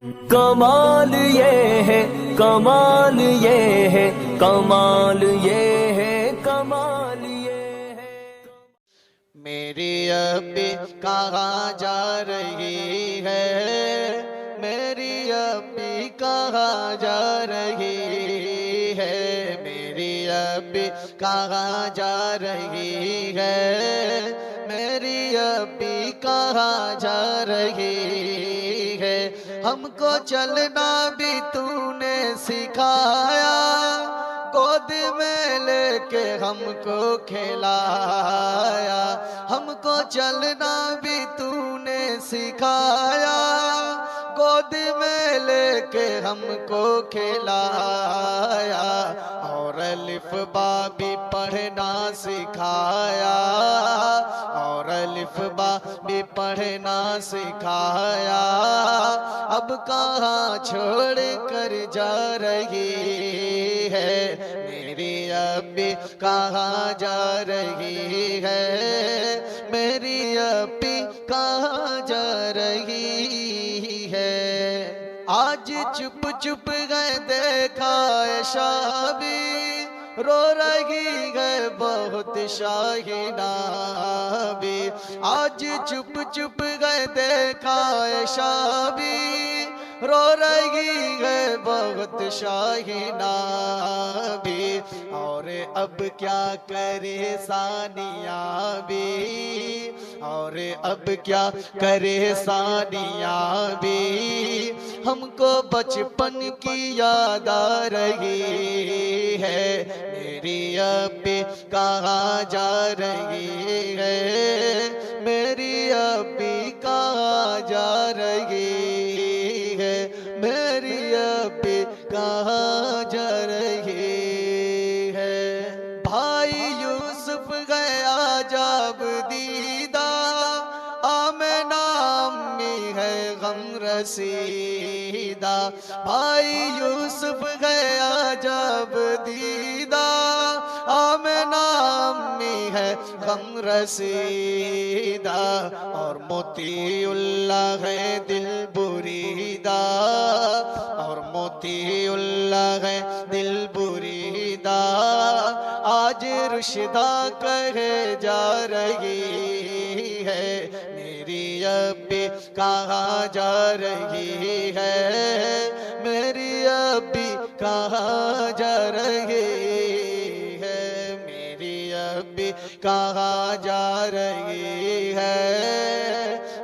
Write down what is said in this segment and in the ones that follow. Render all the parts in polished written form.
कमाल ये है, कमाल ये है, कमाल ये है, कमाल ये है। मेरी अब्बी कहाँ जा रही है, मेरी अब्बी कहाँ जा रही है, मेरी अब्बी कहाँ जा रही है, मेरी अब्बी कहाँ जा रही है। हमको चलना भी तूने सिखाया, गोद में लेके हमको खिलाया। हमको चलना भी तूने सिखाया, गोद में लेके हमको खिलाया। और अलिफ बा भी पढ़ना सिखाया, और अलिफ बा भी पढ़ना सिखाया। अब कहाँ छोड़ कर जा रही है, मेरी अब्बी कहाँ जा रही है, मेरी अब्बी कहाँ जा रही है। आज चुप चुप गए देखा शाबी, रो रही है बहुत शाहीना भी। आज चुप चुप गए देखा शाबी, रो रही है बहुत शाहीना भी। और अब क्या करे सानिया भी, और अब क्या करे सानिया भी। हमको बचपन की याद आ रही है, मेरी अब्बी कहाँ जा रही है, मेरी अब्बी कहाँ जा रही है, मेरी अब्बी कहाँ जा रही है। भाई यूसुफ गया जब दीदा, आमिना अम्मी है गम रसीदा। भाई यूसुफ गया जब दीदा, आमिना अम्मी है गम रसीदा। और मोतीउल्लाह है दिल बुरीदा, और मोतीउल्लाह है दिल बुरीदा। आज रुशदा कहे जा रही है, मेरी अब्बी कहाँ जा रही है, मेरी अब्बी कहाँ जा रही है, मेरी अब्बी कहाँ जा रही है,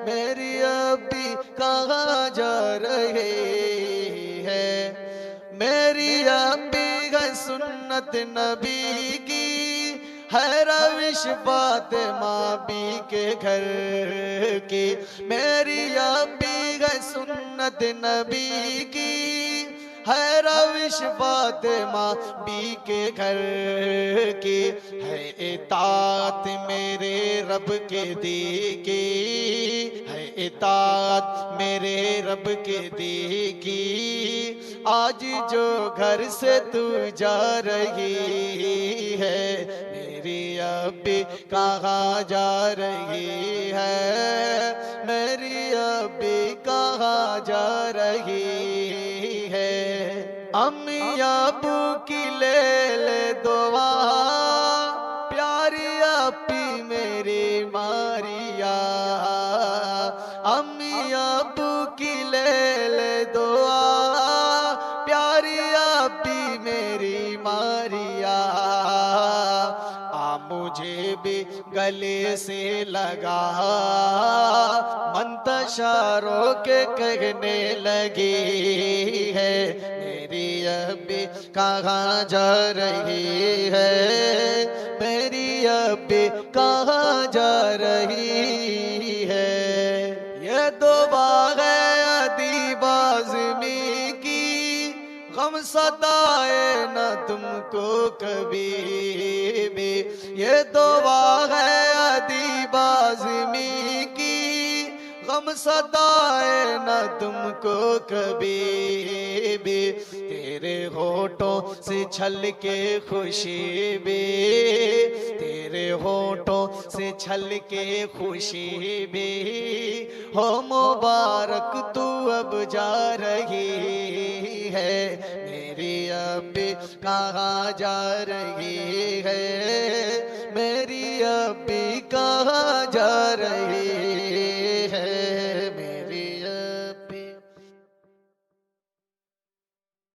मेरी अब्बी कहाँ जा रही है। मेरी अब्बी है सुन्नत नबी की, है रविश फातिमा बी के घर की। मेरी अब्बी है सुन्नत नबी की, है रविश फातिमा बी के घर की। है इताअत मेरे रब के दी की, है इताअत मेरे रब के दी की। आज जो घर से तू जा रही है, मेरी अब्बी कहाँ जा रही है, मेरी अब्बी कहाँ जा रही है। अम्मी अब्बू की ले दुआ, प्यारी अब्बी मेरी मारिया। अम्मी अब्बू की ले दुआ, प्यारी अब्बी मेरी मारिया। मुझे भी गले से लगा, मंतशारों के कहने लगी है, मेरी अब्बी कहाँ जा रही है, मेरी अब्बी कहाँ जा रही है। ये दुआ है अदीब आज़मी की, गम सताए न तुमको कभी भी। ये दुआ है अदीब आज़मी की, गम हम सताए न तुमको कभी भी, तेरे होठों से छल के खुशी भी, तेरे होठों से छल के खुशी भी। हो मुबारक तू अब जा रही है, मेरी अब कहाँ जा रही है, मेरी अब कहाँ जा रही